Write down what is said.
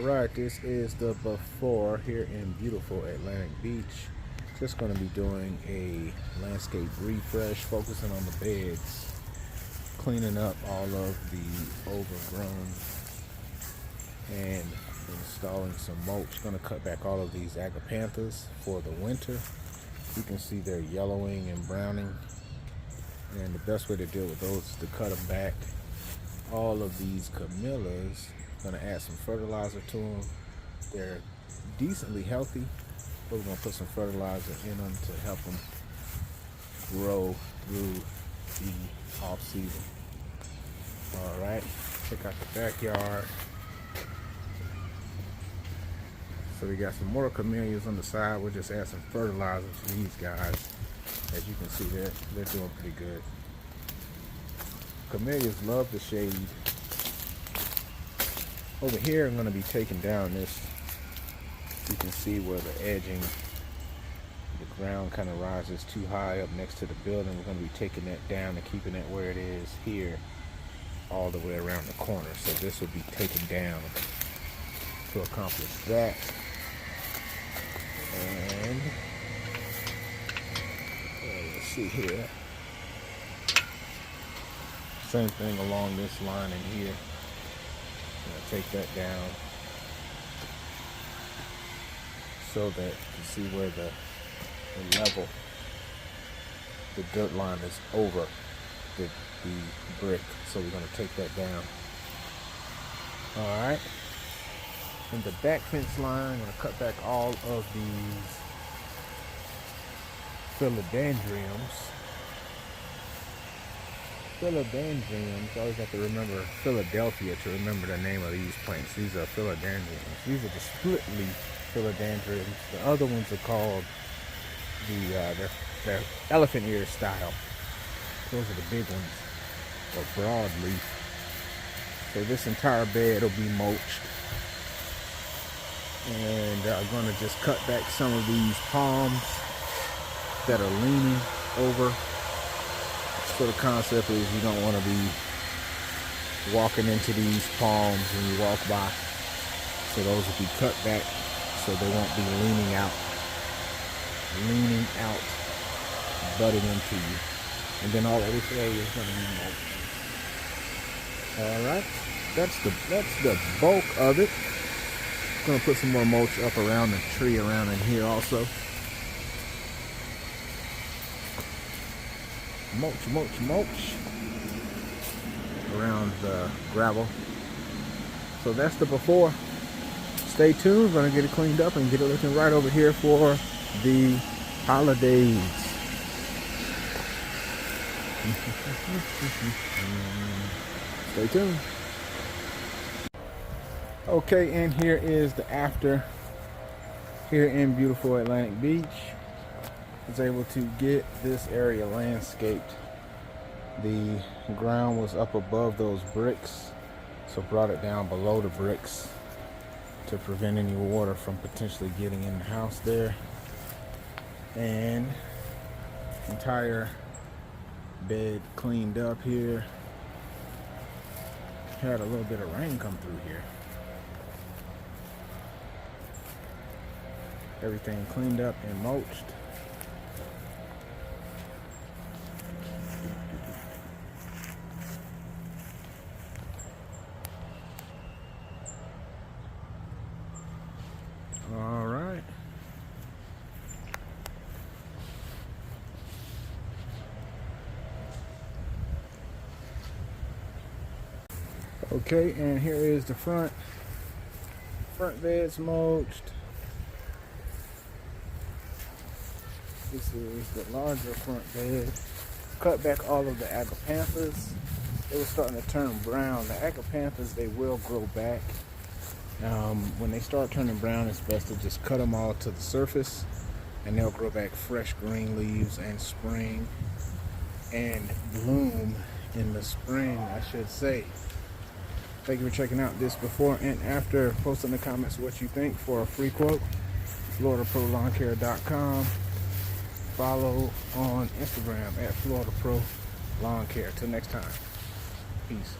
Alright, this is the before here in beautiful Atlantic Beach. Just going to be doing a landscape refresh, focusing on the beds, cleaning up all of the overgrown, and installing some mulch. Going to cut back all of these agapanthus for the winter. You can see they're yellowing and browning, and the best way to deal with those is to cut them back. All of these camellias, going to add some fertilizer to them. They're decently healthy, but we're going to put some fertilizer in them to help them grow through the off season. All right, check out the backyard. So we got some more camellias on the side. We'll just add some fertilizer to these guys. As you can see, they're doing pretty good. Camellias love the shade. Over here, I'm going to be taking down this. You can see where the edging, the ground kind of rises too high up next to the building. We're going to be taking that down and keeping it where it is here, all the way around the corner. So this will be taken down to accomplish that. And let's see here. Same thing along this line in here. Take that down so that you see where the level, the dirt line is over the brick. So we're going to take that down. All right. In the back fence line, I'm going to cut back all of these philodendrons. Philodendrons, I always have to remember Philadelphia to remember the name of these plants. These are philodendrons. These are the split leaf philodendrons. The other ones are called they're elephant ear style. Those are the big ones, or broadleaf. So this entire bed will be mulched. And I'm going to just cut back some of these palms that are leaning over. So the concept is you don't want to be walking into these palms when you walk by. So those will be cut back so they won't be leaning out, butting into you. And then all of this area is going to be mulch. All right, that's the bulk of it. I'm going to put some more mulch up around the tree around in here also. Mulch around the gravel. So that's the before. Stay tuned. We're going to get it cleaned up and get it looking right over here for the holidays. Stay tuned. Okay, and here is the after here in beautiful Atlantic Beach. Was able to get this area landscaped. The ground was up above those bricks, so brought it down below the bricks to prevent any water from potentially getting in the house there. And entire bed cleaned up here. Had a little bit of rain come through here. Everything cleaned up and mulched. All right. Okay, and here is the front bed's mulched. This is the larger front bed. Cut back all of the agapanthus. They were starting to turn brown. The agapanthus, they will grow back. When they start turning brown, it's best to just cut them all to the surface, and they'll grow back fresh green leaves in spring and bloom in the spring, I should say. Thank you for checking out this before and after. Post in the comments what you think for a free quote. FloridaProLawnCare.com. Follow on Instagram at FloridaProLawnCare. Till next time. Peace.